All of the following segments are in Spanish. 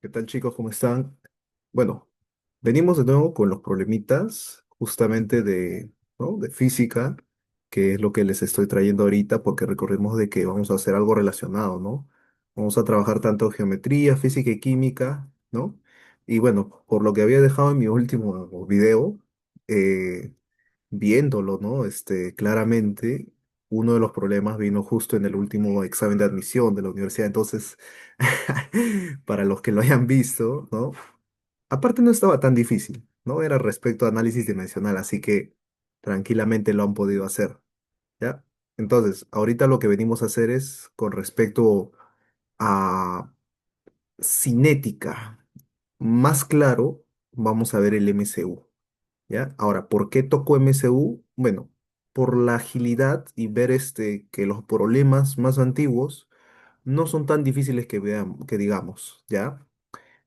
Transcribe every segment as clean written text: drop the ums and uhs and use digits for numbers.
¿Qué tal, chicos? ¿Cómo están? Bueno, venimos de nuevo con los problemitas justamente ¿no? de física, que es lo que les estoy trayendo ahorita, porque recordemos de que vamos a hacer algo relacionado, ¿no? Vamos a trabajar tanto geometría, física y química, ¿no? Y bueno, por lo que había dejado en mi último video, eh, viéndolo, ¿no? Claramente, uno de los problemas vino justo en el último examen de admisión de la universidad. Entonces, para los que lo hayan visto, ¿no? Aparte no estaba tan difícil, ¿no? Era respecto a análisis dimensional, así que tranquilamente lo han podido hacer, ¿ya? Entonces, ahorita lo que venimos a hacer es con respecto a cinética. Más claro, vamos a ver el MCU. ¿Ya? Ahora, ¿por qué toco MCU? Bueno, por la agilidad y ver que los problemas más antiguos no son tan difíciles que digamos, ¿ya?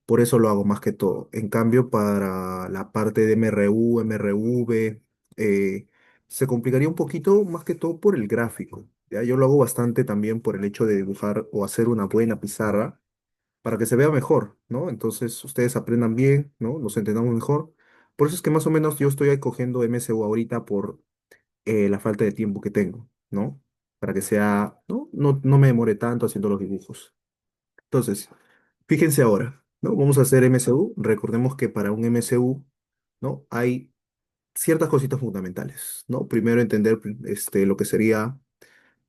Por eso lo hago más que todo. En cambio, para la parte de MRU, MRV, se complicaría un poquito más que todo por el gráfico, ¿ya? Yo lo hago bastante también por el hecho de dibujar o hacer una buena pizarra para que se vea mejor, ¿no? Entonces ustedes aprendan bien, ¿no? Nos entendamos mejor. Por eso es que más o menos yo estoy ahí cogiendo MSU ahorita por la falta de tiempo que tengo, ¿no? Para que sea, no me demore tanto haciendo los dibujos. Entonces, fíjense ahora, ¿no? Vamos a hacer MSU. Recordemos que para un MSU, ¿no? Hay ciertas cositas fundamentales, ¿no? Primero entender lo que sería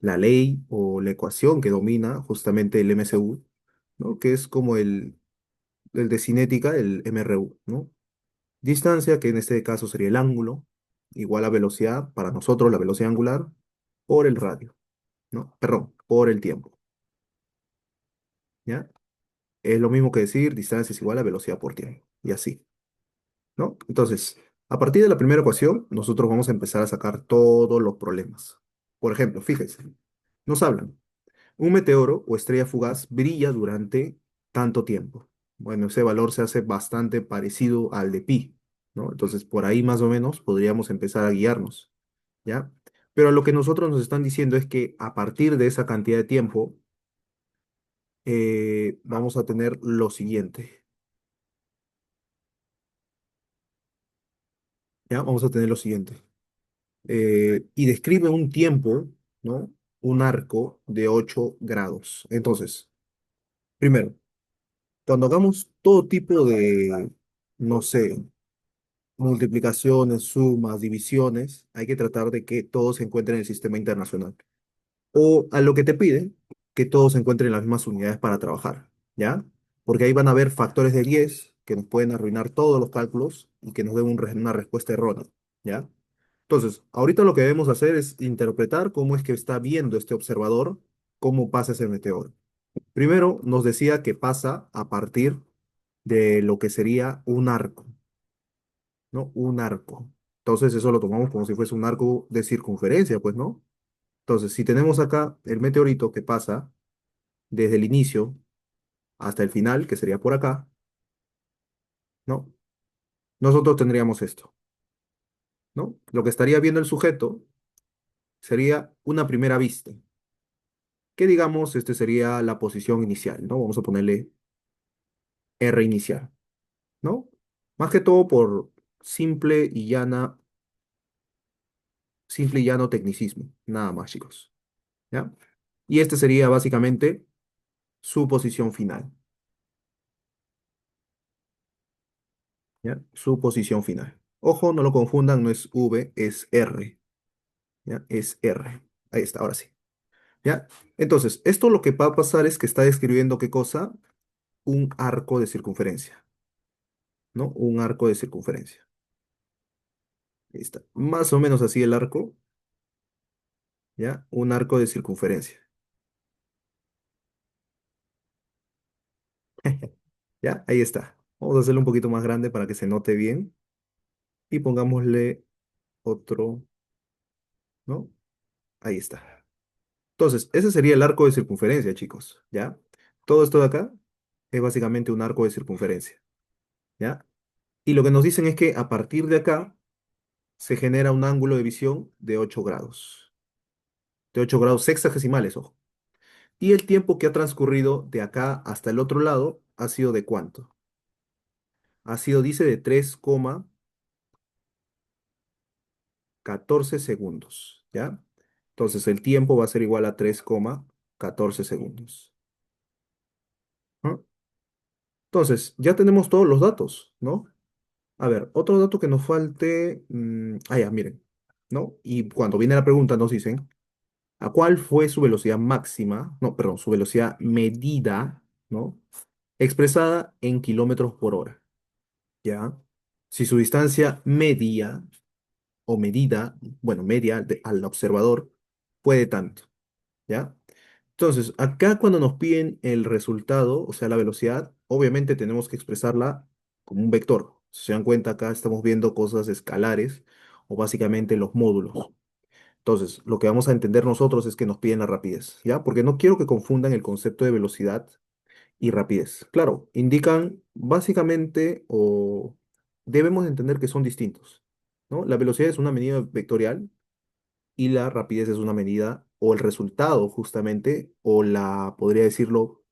la ley o la ecuación que domina justamente el MSU, ¿no? Que es como el de cinética, el MRU, ¿no? Distancia, que en este caso sería el ángulo, igual a velocidad, para nosotros la velocidad angular, por el radio, ¿no? Perdón, por el tiempo, ¿ya? Es lo mismo que decir distancia es igual a velocidad por tiempo, y así, ¿no? Entonces, a partir de la primera ecuación, nosotros vamos a empezar a sacar todos los problemas. Por ejemplo, fíjense, nos hablan. Un meteoro o estrella fugaz brilla durante tanto tiempo. Bueno, ese valor se hace bastante parecido al de pi, ¿no? Entonces, por ahí más o menos podríamos empezar a guiarnos, ¿ya? Pero lo que nosotros nos están diciendo es que a partir de esa cantidad de tiempo, vamos a tener lo siguiente, ¿ya? Vamos a tener lo siguiente. Y describe un tiempo, ¿no? Un arco de 8 grados. Entonces, primero, cuando hagamos todo tipo de, no sé, multiplicaciones, sumas, divisiones, hay que tratar de que todo se encuentre en el sistema internacional. O a lo que te piden, que todos se encuentren en las mismas unidades para trabajar, ¿ya? Porque ahí van a haber factores de 10 que nos pueden arruinar todos los cálculos y que nos den una respuesta errónea, ¿ya? Entonces, ahorita lo que debemos hacer es interpretar cómo es que está viendo este observador, cómo pasa ese meteoro. Primero, nos decía que pasa a partir de lo que sería un arco, ¿no? Un arco. Entonces, eso lo tomamos como si fuese un arco de circunferencia, pues, ¿no? Entonces, si tenemos acá el meteorito que pasa desde el inicio hasta el final, que sería por acá, ¿no? Nosotros tendríamos esto, ¿no? Lo que estaría viendo el sujeto sería una primera vista, que digamos, este sería la posición inicial, ¿no? Vamos a ponerle R inicial, ¿no? Más que todo por simple y llana, simple y llano tecnicismo, nada más, chicos, ¿ya? Y este sería básicamente su posición final, ¿ya? Su posición final. Ojo, no lo confundan, no es V, es R, ¿ya? Es R. Ahí está, ahora sí. ¿Ya? Entonces, esto lo que va a pasar es que está describiendo qué cosa, un arco de circunferencia, ¿no? Un arco de circunferencia. Ahí está. Más o menos así el arco, ¿ya? Un arco de circunferencia, ¿ya? Ahí está. Vamos a hacerlo un poquito más grande para que se note bien y pongámosle otro, ¿no? Ahí está. Entonces, ese sería el arco de circunferencia, chicos, ¿ya? Todo esto de acá es básicamente un arco de circunferencia, ¿ya? Y lo que nos dicen es que a partir de acá se genera un ángulo de visión de 8 grados. De 8 grados sexagesimales, ojo. Y el tiempo que ha transcurrido de acá hasta el otro lado ha sido de cuánto? Ha sido, dice, de 3,14 segundos, ¿ya? Entonces el tiempo va a ser igual a 3,14 segundos. ¿Ah? Entonces, ya tenemos todos los datos, ¿no? A ver, otro dato que nos falte. Ya, miren, ¿no? Y cuando viene la pregunta nos dicen, ¿a cuál fue su velocidad máxima? No, perdón, su velocidad medida, ¿no? Expresada en kilómetros por hora, ¿ya? Si su distancia media o medida, bueno, media al observador, puede tanto, ¿ya? Entonces, acá cuando nos piden el resultado, o sea, la velocidad, obviamente tenemos que expresarla como un vector. Si se dan cuenta, acá estamos viendo cosas escalares o básicamente los módulos. Entonces, lo que vamos a entender nosotros es que nos piden la rapidez, ¿ya? Porque no quiero que confundan el concepto de velocidad y rapidez. Claro, indican básicamente o debemos entender que son distintos, ¿no? La velocidad es una medida vectorial y la rapidez es una medida o el resultado justamente o podría decirlo,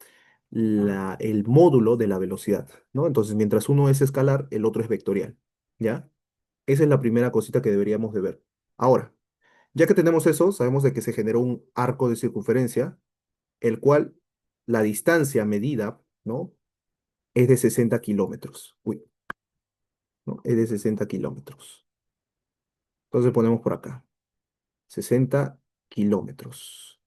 el módulo de la velocidad, ¿no? Entonces, mientras uno es escalar, el otro es vectorial, ¿ya? Esa es la primera cosita que deberíamos de ver. Ahora, ya que tenemos eso, sabemos de que se generó un arco de circunferencia, el cual la distancia medida, ¿no? Es de 60 kilómetros. Uy, ¿no? Es de 60 kilómetros. Entonces ponemos por acá, 60 kilómetros.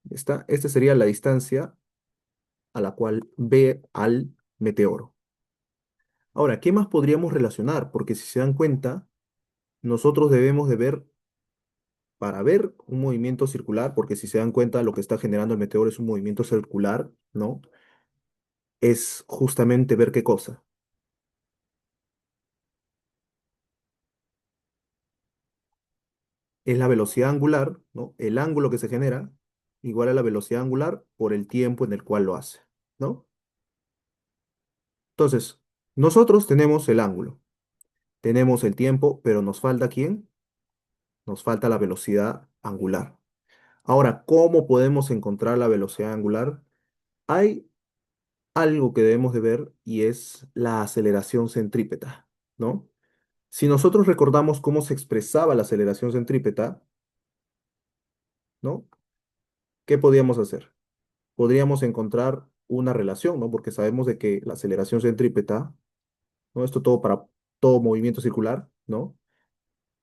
Esta sería la distancia a la cual ve al meteoro. Ahora, ¿qué más podríamos relacionar? Porque si se dan cuenta, nosotros debemos de ver, para ver un movimiento circular, porque si se dan cuenta, lo que está generando el meteoro es un movimiento circular, ¿no? Es justamente ver qué cosa. Es la velocidad angular, ¿no? El ángulo que se genera igual a la velocidad angular por el tiempo en el cual lo hace, ¿no? Entonces, nosotros tenemos el ángulo, tenemos el tiempo, pero nos falta ¿quién? Nos falta la velocidad angular. Ahora, ¿cómo podemos encontrar la velocidad angular? Hay algo que debemos de ver y es la aceleración centrípeta, ¿no? Si nosotros recordamos cómo se expresaba la aceleración centrípeta, ¿no? ¿Qué podíamos hacer? Podríamos encontrar una relación, ¿no? Porque sabemos de que la aceleración centrípeta, ¿no? Esto todo para todo movimiento circular, ¿no?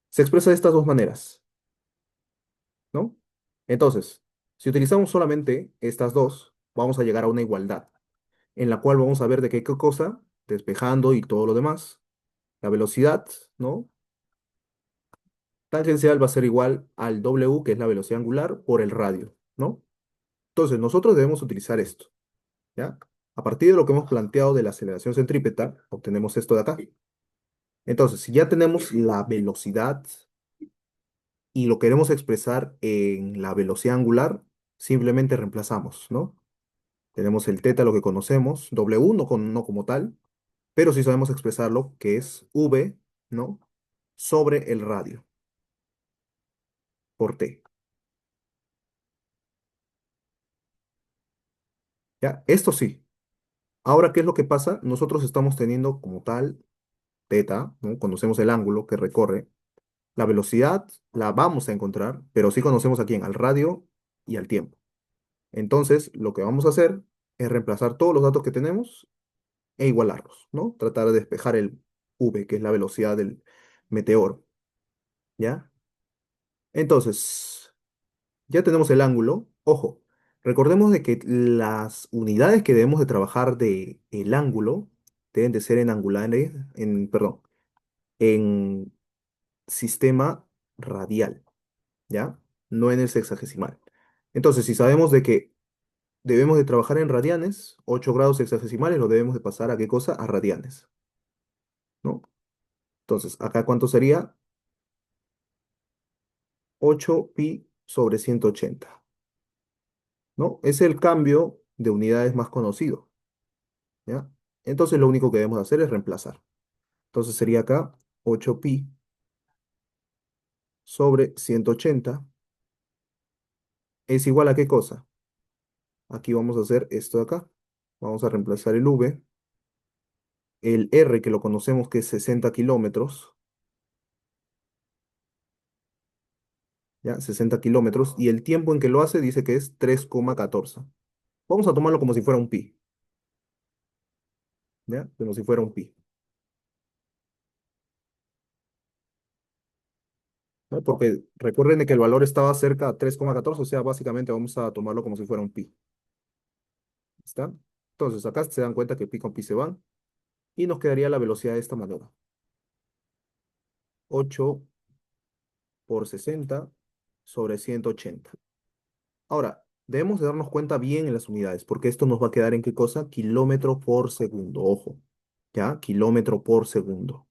Se expresa de estas dos maneras, ¿no? Entonces, si utilizamos solamente estas dos, vamos a llegar a una igualdad, en la cual vamos a ver de qué cosa, despejando y todo lo demás, la velocidad, ¿no? Tangencial va a ser igual al W, que es la velocidad angular, por el radio, ¿no? Entonces, nosotros debemos utilizar esto, ¿ya? A partir de lo que hemos planteado de la aceleración centrípeta, obtenemos esto de acá. Entonces, si ya tenemos la velocidad y lo queremos expresar en la velocidad angular, simplemente reemplazamos, ¿no? Tenemos el teta, lo que conocemos, W no como tal, pero sí sabemos expresarlo, que es V, ¿no? Sobre el radio, por T. ¿Ya? Esto sí. Ahora, ¿qué es lo que pasa? Nosotros estamos teniendo como tal teta, ¿no? Conocemos el ángulo que recorre. La velocidad la vamos a encontrar, pero sí conocemos a quién, al radio y al tiempo. Entonces, lo que vamos a hacer es reemplazar todos los datos que tenemos e igualarlos, ¿no? Tratar de despejar el v, que es la velocidad del meteoro, ¿ya? Entonces, ya tenemos el ángulo. Ojo, recordemos de que las unidades que debemos de trabajar de el ángulo deben de ser en angulares, perdón, en sistema radial, ¿ya? No en el sexagesimal. Entonces, si sabemos de que debemos de trabajar en radianes, 8 grados sexagesimales lo debemos de pasar a qué cosa? A radianes, ¿no? Entonces, acá ¿cuánto sería? 8pi sobre 180, ¿no? Es el cambio de unidades más conocido, ¿ya? Entonces, lo único que debemos hacer es reemplazar. Entonces, sería acá 8pi sobre 180 es igual a qué cosa? aquí vamos a hacer esto de acá. Vamos a reemplazar el V, el R que lo conocemos que es 60 kilómetros, ¿ya? 60 kilómetros, y el tiempo en que lo hace dice que es 3,14. Vamos a tomarlo como si fuera un pi, ¿ya? Como si fuera un pi, ¿no? Porque recuerden de que el valor estaba cerca a 3,14, o sea, básicamente vamos a tomarlo como si fuera un pi, ¿está? Entonces acá se dan cuenta que pi con pi se van, y nos quedaría la velocidad de esta manera. 8 por 60 sobre 180. Ahora, debemos de darnos cuenta bien en las unidades, porque esto nos va a quedar en qué cosa, kilómetro por segundo, ojo, ¿ya? Kilómetro por segundo.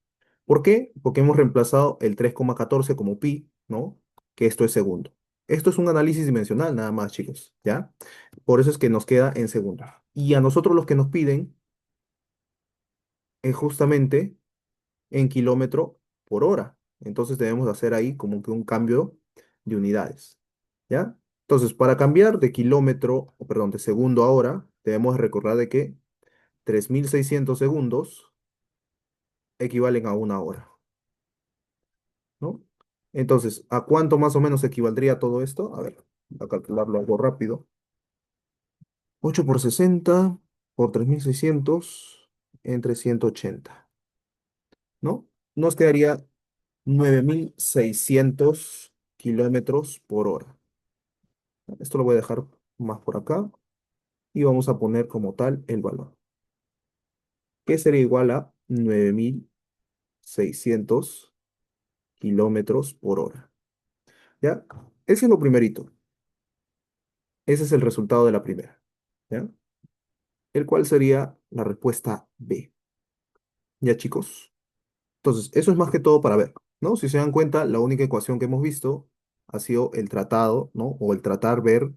¿Por qué? Porque hemos reemplazado el 3,14 como pi, ¿no? Que esto es segundo. Esto es un análisis dimensional nada más, chicos, ¿ya? Por eso es que nos queda en segundo. Y a nosotros los que nos piden es justamente en kilómetro por hora. Entonces debemos hacer ahí como que un cambio de unidades, ¿ya? Entonces, para cambiar de kilómetro, o perdón, de segundo a hora, debemos recordar de que 3600 segundos equivalen a una hora, ¿no? Entonces, ¿a cuánto más o menos equivaldría todo esto? A ver, a calcularlo algo rápido. 8 por 60 por 3600 entre 180, ¿no? Nos quedaría 9600 kilómetros por hora. Esto lo voy a dejar más por acá y vamos a poner como tal el valor, que sería igual a 9600 kilómetros por hora. ¿Ya? Ese es lo primerito. Ese es el resultado de la primera. ¿Ya? El cual sería la respuesta B. ¿Ya, chicos? Entonces, eso es más que todo para ver, ¿no? Si se dan cuenta, la única ecuación que hemos visto ha sido el tratado, ¿no? O el tratar ver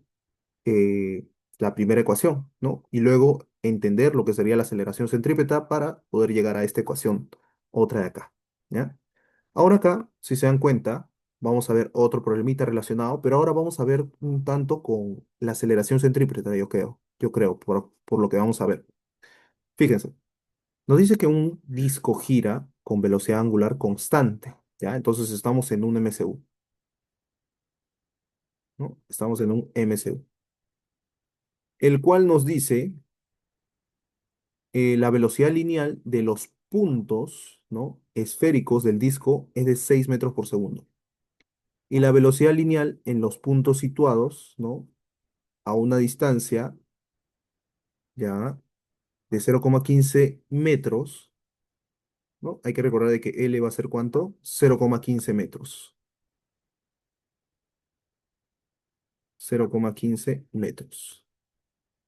eh, la primera ecuación, ¿no? Y luego entender lo que sería la aceleración centrípeta para poder llegar a esta ecuación, otra de acá, ¿ya? Ahora acá, si se dan cuenta, vamos a ver otro problemita relacionado, pero ahora vamos a ver un tanto con la aceleración centrípeta, yo creo, por lo que vamos a ver. Fíjense, nos dice que un disco gira con velocidad angular constante, ¿ya? Entonces estamos en un MCU, ¿no? Estamos en un MCU, el cual nos dice la velocidad lineal de los puntos, ¿no? esféricos del disco es de 6 metros por segundo. Y la velocidad lineal en los puntos situados, ¿no? a una distancia ya de 0,15 metros, ¿no? Hay que recordar de que L va a ser ¿cuánto? 0,15 metros. 0,15 metros.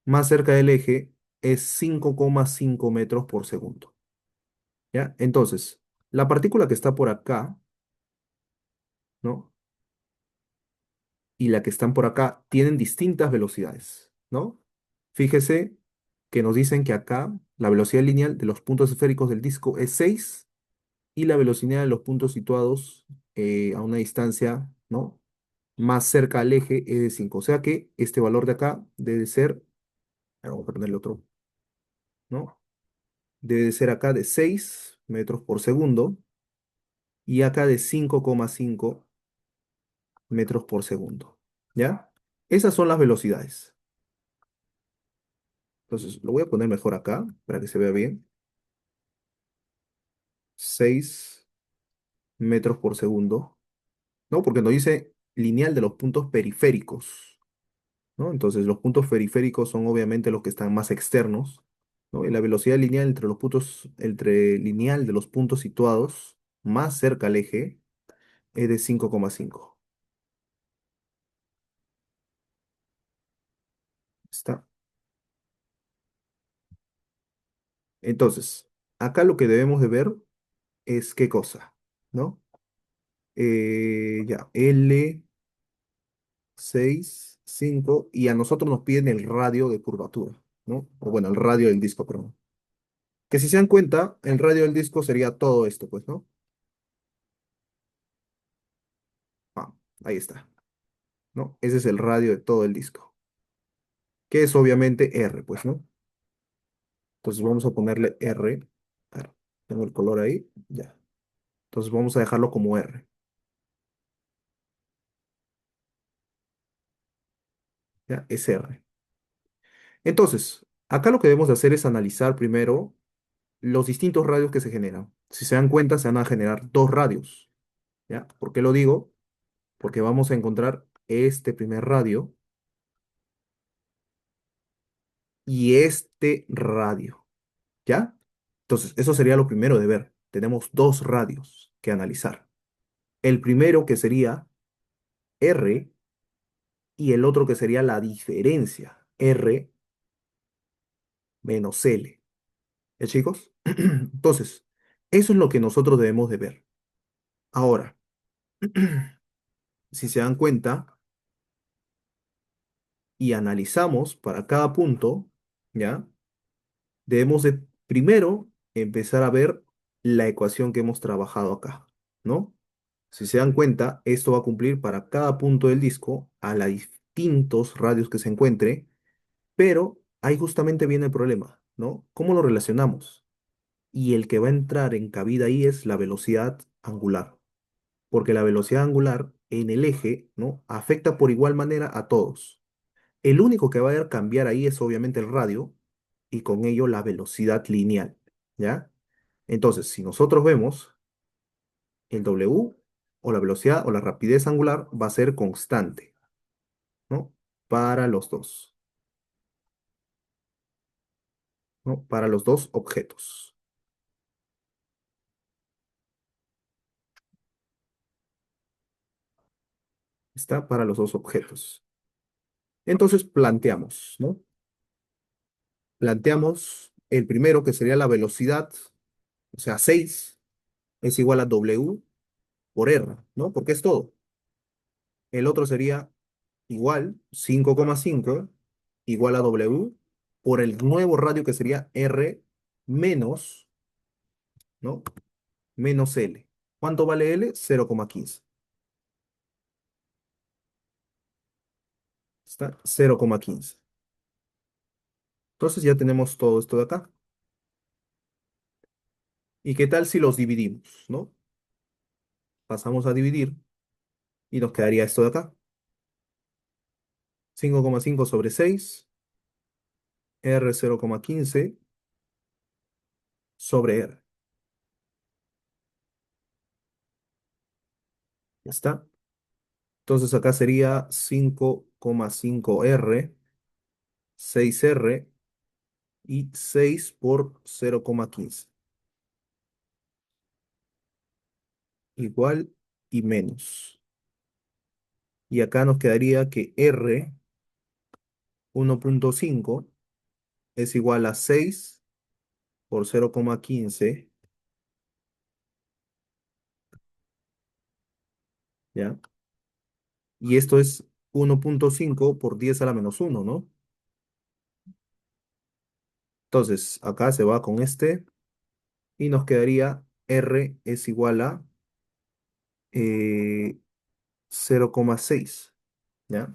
Más cerca del eje es 5,5 metros por segundo. ¿Ya? Entonces, la partícula que está por acá, ¿no? y la que están por acá tienen distintas velocidades, ¿no? Fíjese que nos dicen que acá la velocidad lineal de los puntos esféricos del disco es 6 y la velocidad de los puntos situados a una distancia, ¿no? más cerca al eje es de 5. O sea que este valor de acá debe ser, vamos a ponerle otro, ¿no? Debe de ser acá de 6 metros por segundo y acá de 5,5 metros por segundo, ¿ya? Esas son las velocidades. Entonces, lo voy a poner mejor acá para que se vea bien. 6 metros por segundo, ¿no? Porque nos dice lineal de los puntos periféricos, ¿no? Entonces, los puntos periféricos son obviamente los que están más externos, ¿no? Y la velocidad lineal entre los puntos, entre lineal de los puntos situados más cerca al eje es de 5,5. ¿Está? Entonces, acá lo que debemos de ver es qué cosa, ¿no? Ya, L 6 5 y a nosotros nos piden el radio de curvatura, ¿no? O bueno, el radio del disco, perdón. Que si se dan cuenta, el radio del disco sería todo esto, pues, ¿no? Ah, ahí está, ¿no? Ese es el radio de todo el disco. que es obviamente R, pues, ¿no? Entonces vamos a ponerle R. A ver, tengo el color ahí, ya. Entonces vamos a dejarlo como R, ¿ya? Es R. Entonces, acá lo que debemos de hacer es analizar primero los distintos radios que se generan. Si se dan cuenta, se van a generar dos radios, ¿ya? ¿Por qué lo digo? Porque vamos a encontrar este primer radio y este radio, ¿ya? Entonces, eso sería lo primero de ver. Tenemos dos radios que analizar. El primero que sería R y el otro que sería la diferencia, R menos L. ¿Ya, chicos? Entonces, eso es lo que nosotros debemos de ver. Ahora, si se dan cuenta y analizamos para cada punto, ¿ya? Debemos de primero empezar a ver la ecuación que hemos trabajado acá, ¿no? Si se dan cuenta, esto va a cumplir para cada punto del disco a los distintos radios que se encuentre, pero ahí justamente viene el problema, ¿no? ¿Cómo lo relacionamos? Y el que va a entrar en cabida ahí es la velocidad angular, porque la velocidad angular en el eje, ¿no? Afecta por igual manera a todos. El único que va a cambiar ahí es obviamente el radio y con ello la velocidad lineal, ¿ya? Entonces, si nosotros vemos el W o la velocidad o la rapidez angular va a ser constante, ¿no? Para los dos, ¿no? Para los dos objetos. Está para los dos objetos. Entonces planteamos, ¿no? Planteamos el primero que sería la velocidad, o sea, 6 es igual a W por R, ¿no? Porque es todo. El otro sería igual 5,5 igual a W por el nuevo radio que sería R menos, ¿no? Menos L. ¿Cuánto vale L? 0,15. Está 0,15. Entonces ya tenemos todo esto de acá. ¿Y qué tal si los dividimos, ¿no? Pasamos a dividir y nos quedaría esto de acá. 5,5 sobre 6, R 0,15 sobre R. Ya está. Entonces acá sería 5,5R, 6R y 6 por 0,15. Igual y menos. Y acá nos quedaría que R 1,5 es igual a 6 por 0,15, ¿ya? Y esto es 1,5 por 10 a la menos uno, ¿no? Entonces, acá se va con este y nos quedaría R es igual a 0,6, ¿ya?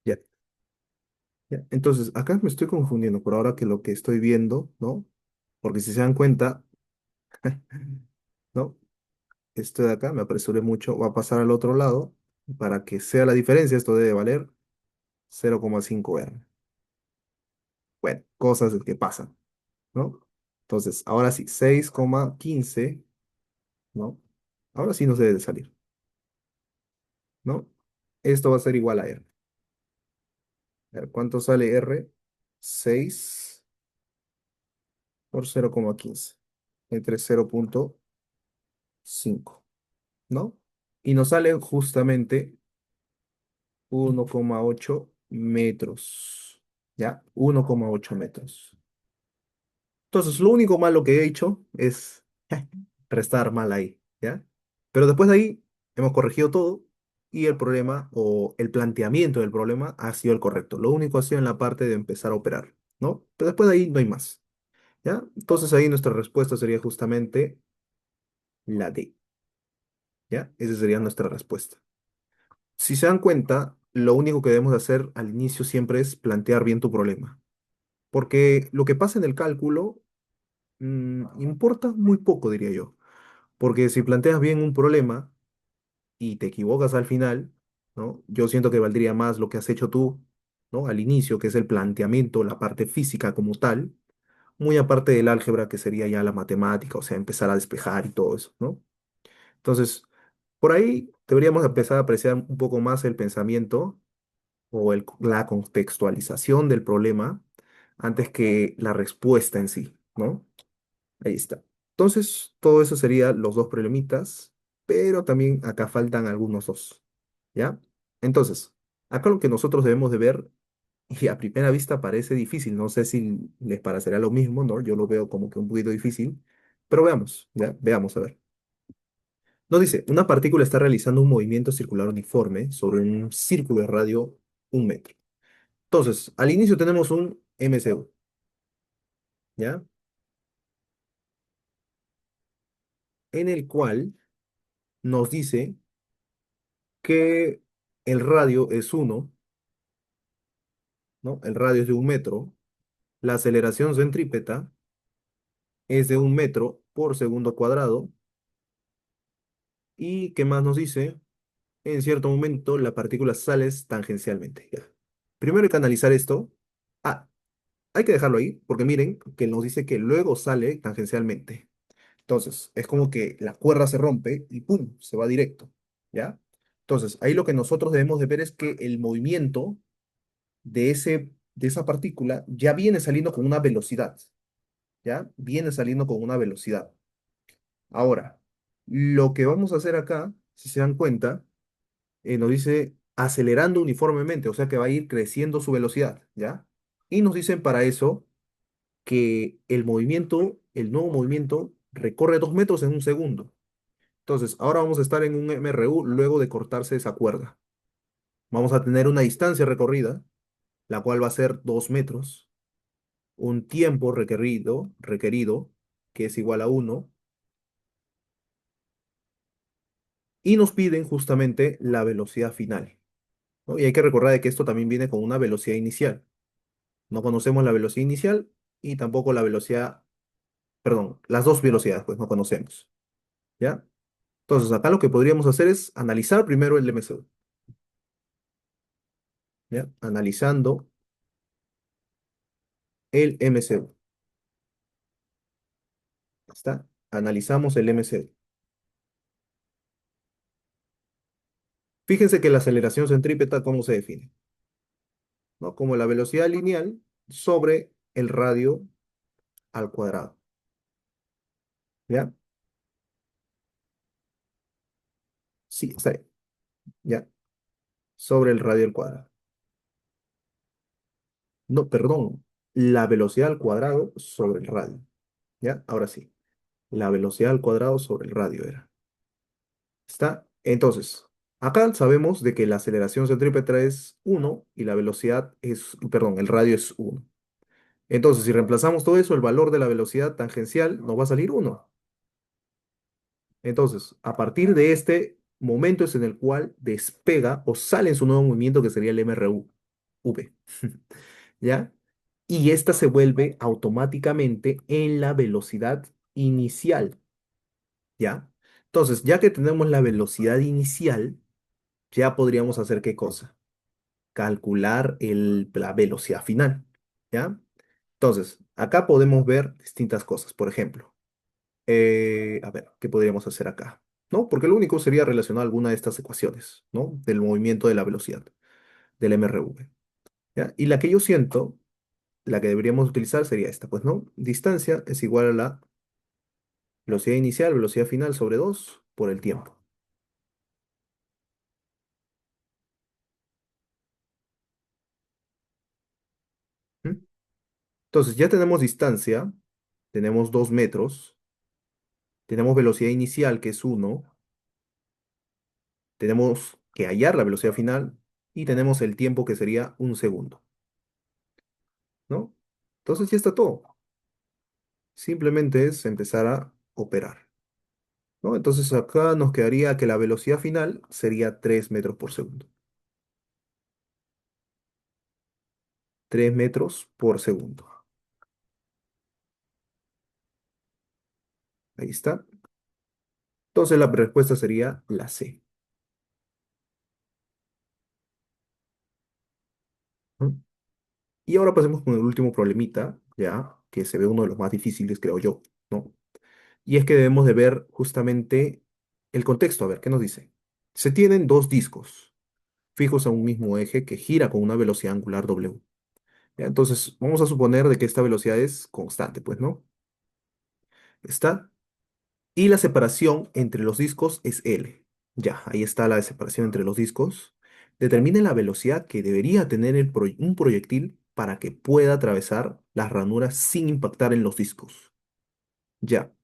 Ya, ya. Entonces, acá me estoy confundiendo por ahora que lo que estoy viendo, ¿no? Porque si se dan cuenta, ¿no? Esto de acá, me apresuré mucho, va a pasar al otro lado. Para que sea la diferencia, esto debe valer 0,5R. Bueno, cosas que pasan, ¿no? Entonces, ahora sí, 6,15, ¿no? Ahora sí nos debe de salir, ¿no? Esto va a ser igual a R. A ver, ¿cuánto sale R? 6 por 0,15 entre 0,5, ¿no? Y nos sale justamente 1,8 metros, ¿ya? 1,8 metros. Entonces, lo único malo que he hecho es restar mal ahí, ¿ya? Pero después de ahí hemos corregido todo y el problema o el planteamiento del problema ha sido el correcto. Lo único ha sido en la parte de empezar a operar, ¿no? Pero después de ahí no hay más, ¿ya? Entonces ahí nuestra respuesta sería justamente la D. ¿Ya? Esa sería nuestra respuesta. Si se dan cuenta, lo único que debemos de hacer al inicio siempre es plantear bien tu problema. Porque lo que pasa en el cálculo importa muy poco, diría yo. Porque si planteas bien un problema y te equivocas al final, ¿no? Yo siento que valdría más lo que has hecho tú, ¿no? Al inicio, que es el planteamiento, la parte física como tal, muy aparte del álgebra, que sería ya la matemática, o sea, empezar a despejar y todo eso, ¿no? Entonces, por ahí deberíamos empezar a apreciar un poco más el pensamiento o la contextualización del problema antes que la respuesta en sí, ¿no? Ahí está. Entonces, todo eso sería los dos problemitas, pero también acá faltan algunos dos, ¿ya? Entonces, acá lo que nosotros debemos de ver, y a primera vista parece difícil, no sé si les parecerá lo mismo, ¿no? Yo lo veo como que un poquito difícil, pero veamos, ¿ya? Veamos a ver. Nos dice, una partícula está realizando un movimiento circular uniforme sobre un círculo de radio 1 metro. Entonces, al inicio tenemos un MCU, ¿ya? En el cual nos dice que el radio es 1, ¿no? El radio es de 1 metro, la aceleración centrípeta es de 1 metro por segundo cuadrado, y ¿qué más nos dice? En cierto momento la partícula sale tangencialmente, ¿ya? Primero hay que analizar esto. Ah, hay que dejarlo ahí, porque miren que nos dice que luego sale tangencialmente. Entonces, es como que la cuerda se rompe y ¡pum! Se va directo, ¿ya? Entonces, ahí lo que nosotros debemos de ver es que el movimiento de esa partícula ya viene saliendo con una velocidad, ¿ya? Viene saliendo con una velocidad. Ahora, lo que vamos a hacer acá, si se dan cuenta, nos dice acelerando uniformemente, o sea que va a ir creciendo su velocidad, ¿ya? Y nos dicen para eso que el movimiento, el nuevo movimiento, recorre 2 metros en un segundo. Entonces, ahora vamos a estar en un MRU luego de cortarse esa cuerda. Vamos a tener una distancia recorrida, la cual va a ser 2 metros, un tiempo requerido, que es igual a 1, y nos piden justamente la velocidad final, ¿no? Y hay que recordar de que esto también viene con una velocidad inicial. No conocemos la velocidad inicial y tampoco la velocidad, perdón, las dos velocidades, pues no conocemos, ¿ya? Entonces, acá lo que podríamos hacer es analizar primero el MCU, ¿ya? Analizando el MCU. ¿Está? Analizamos el MCU. Fíjense que la aceleración centrípeta, ¿cómo se define? ¿No? Como la velocidad lineal sobre el radio al cuadrado, ¿ya? Sí, está bien, ¿ya? Sobre el radio al cuadrado. No, perdón, la velocidad al cuadrado sobre el radio, ¿ya? Ahora sí, la velocidad al cuadrado sobre el radio era. ¿Está? Entonces, acá sabemos de que la aceleración centrípeta es 1 y la velocidad es, perdón, el radio es 1. Entonces, si reemplazamos todo eso, el valor de la velocidad tangencial nos va a salir 1. Entonces, a partir de este momento es en el cual despega o sale en su nuevo movimiento que sería el MRU, V, ¿ya? Y esta se vuelve automáticamente en la velocidad inicial, ¿ya? Entonces, ya que tenemos la velocidad inicial, ya podríamos hacer ¿qué cosa? Calcular la velocidad final, ¿ya? Entonces, acá podemos ver distintas cosas. Por ejemplo, a ver, ¿qué podríamos hacer acá? ¿No? Porque lo único sería relacionar alguna de estas ecuaciones, ¿no? Del movimiento de la velocidad, del MRV, ¿ya? Y la que yo siento, la que deberíamos utilizar sería esta, pues, ¿no? Distancia es igual a la velocidad inicial, velocidad final sobre 2 por el tiempo. ¿Mm? Entonces, ya tenemos distancia, tenemos 2 metros, tenemos velocidad inicial que es 1, tenemos que hallar la velocidad final y tenemos el tiempo que sería 1 segundo, ¿no? Entonces ya está todo. Simplemente es empezar a operar. ¿no? Entonces acá nos quedaría que la velocidad final sería 3 metros por segundo. 3 metros por segundo. Ahí está. Entonces la respuesta sería la C. ¿No? Y ahora pasemos con el último problemita, ya, que se ve uno de los más difíciles, creo yo, ¿no? Y es que debemos de ver justamente el contexto. A ver, ¿qué nos dice? Se tienen dos discos fijos a un mismo eje que gira con una velocidad angular W. ¿Ya? Entonces, vamos a suponer de que esta velocidad es constante, pues, ¿no? Está. Y la separación entre los discos es L. Ya, ahí está la separación entre los discos. Determine la velocidad que debería tener un proyectil para que pueda atravesar las ranuras sin impactar en los discos. Ya.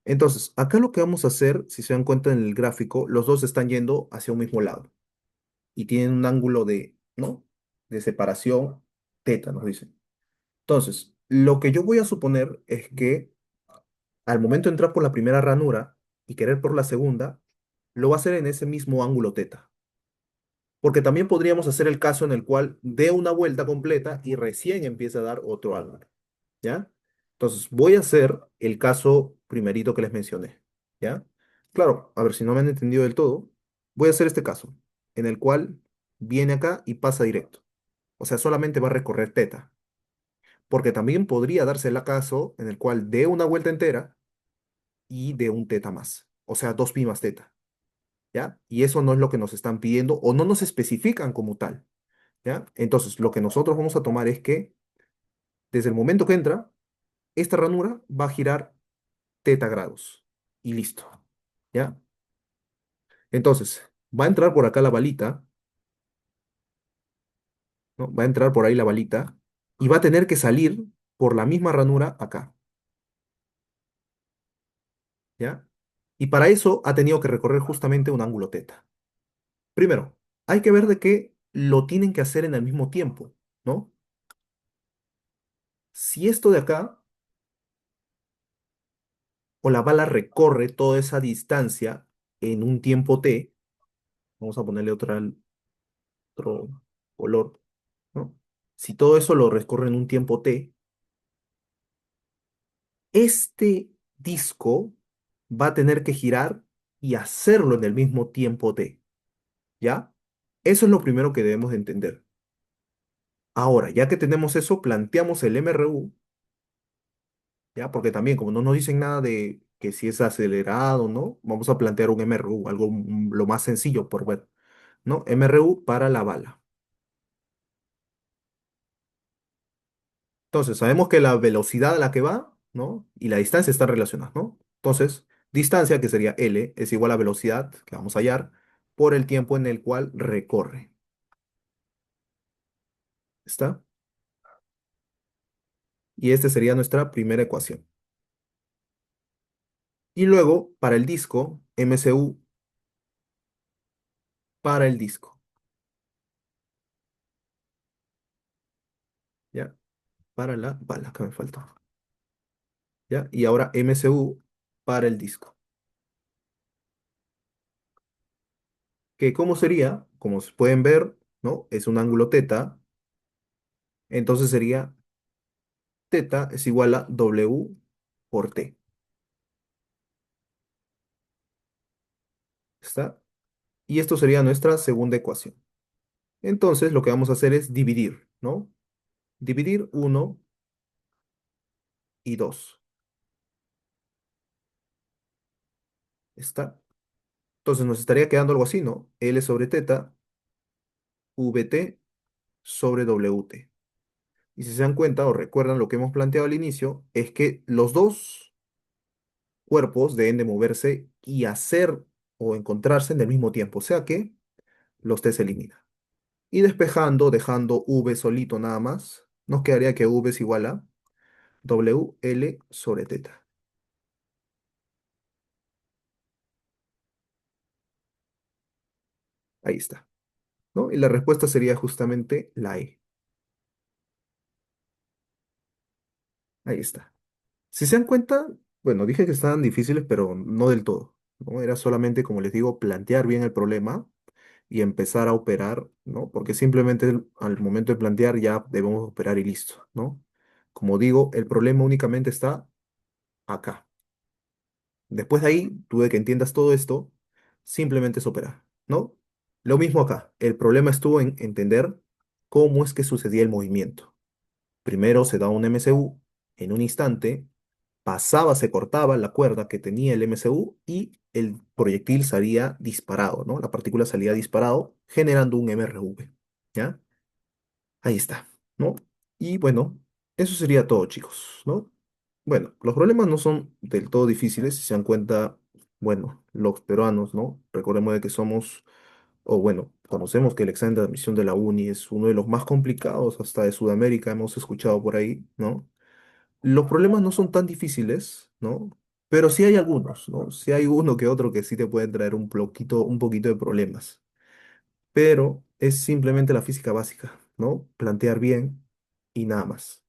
Entonces, acá lo que vamos a hacer, si se dan cuenta en el gráfico, los dos están yendo hacia un mismo lado y tienen un ángulo de, ¿no? De separación teta, nos dicen. Entonces, lo que yo voy a suponer es que al momento de entrar por la primera ranura y querer por la segunda, lo va a hacer en ese mismo ángulo teta. Porque también podríamos hacer el caso en el cual dé una vuelta completa y recién empieza a dar otro ángulo. ¿Ya? Entonces, voy a hacer el caso primerito que les mencioné. ¿Ya? Claro, a ver si no me han entendido del todo, voy a hacer este caso, en el cual viene acá y pasa directo. O sea, solamente va a recorrer teta. Porque también podría darse el caso en el cual dé una vuelta entera y de un teta más. O sea, dos pi más teta. ¿Ya? Y eso no es lo que nos están pidiendo o no nos especifican como tal. ¿Ya? Entonces, lo que nosotros vamos a tomar es que desde el momento que entra, esta ranura va a girar teta grados. Y listo. ¿Ya? Entonces, va a entrar por acá la balita, ¿no? Va a entrar por ahí la balita y va a tener que salir por la misma ranura acá. ¿Ya? Y para eso ha tenido que recorrer justamente un ángulo teta. Primero, hay que ver de que lo tienen que hacer en el mismo tiempo, ¿no? Si esto de acá, o la bala recorre toda esa distancia en un tiempo t, vamos a ponerle otro color, ¿no? Si todo eso lo recorre en un tiempo t, este disco va a tener que girar y hacerlo en el mismo tiempo t, ¿ya? Eso es lo primero que debemos de entender. Ahora, ya que tenemos eso, planteamos el MRU, ¿ya? Porque también, como no nos dicen nada de que si es acelerado, ¿no? Vamos a plantear un MRU, algo lo más sencillo por ver, ¿no? MRU para la bala. Entonces, sabemos que la velocidad a la que va, ¿no? Y la distancia están relacionadas, ¿no? Entonces, distancia, que sería L, es igual a velocidad que vamos a hallar por el tiempo en el cual recorre. ¿Está? Y esta sería nuestra primera ecuación. Y luego, para el disco, MCU para el disco, ¿ya? Para la bala, que me falta, ¿ya? Y ahora MCU para el disco. Que ¿cómo sería? Como se pueden ver, ¿no? Es un ángulo teta, entonces sería teta es igual a W por T. ¿Está? Y esto sería nuestra segunda ecuación. Entonces lo que vamos a hacer es dividir, ¿no? Dividir uno y 2. ¿Está? Entonces nos estaría quedando algo así, ¿no? L sobre teta, VT sobre WT. Y si se dan cuenta o recuerdan lo que hemos planteado al inicio, es que los dos cuerpos deben de moverse y hacer o encontrarse en el mismo tiempo, o sea que los T se eliminan. Y despejando, dejando V solito nada más, nos quedaría que V es igual a WL sobre teta. Ahí está, ¿no? Y la respuesta sería justamente la E. Ahí está. Si se dan cuenta, bueno, dije que estaban difíciles, pero no del todo. ¿no? Era solamente, como les digo, plantear bien el problema y empezar a operar, ¿no? Porque simplemente al momento de plantear ya debemos operar y listo, ¿no? Como digo, el problema únicamente está acá. Después de ahí, tú de que entiendas todo esto, simplemente es operar, ¿no? Lo mismo acá. El problema estuvo en entender cómo es que sucedía el movimiento. Primero se da un MCU en un instante, pasaba, se cortaba la cuerda que tenía el MCU y el proyectil salía disparado, ¿no? La partícula salía disparado, generando un MRV, ¿ya? Ahí está, ¿no? Y bueno, eso sería todo, chicos, ¿no? Bueno, los problemas no son del todo difíciles, si se dan cuenta, bueno, los peruanos, ¿no? Recordemos de que somos, o bueno, conocemos que el examen de admisión de la uni es uno de los más complicados, hasta de Sudamérica hemos escuchado por ahí, ¿no? Los problemas no son tan difíciles, ¿no? Pero sí hay algunos, ¿no? Sí hay uno que otro que sí te pueden traer un poquito de problemas, pero es simplemente la física básica, ¿no? Plantear bien y nada más.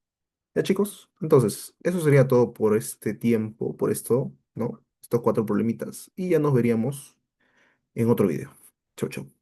Ya, chicos, entonces, eso sería todo por este tiempo, por esto, ¿no? Estos cuatro problemitas, y ya nos veríamos en otro video. Chau, chau.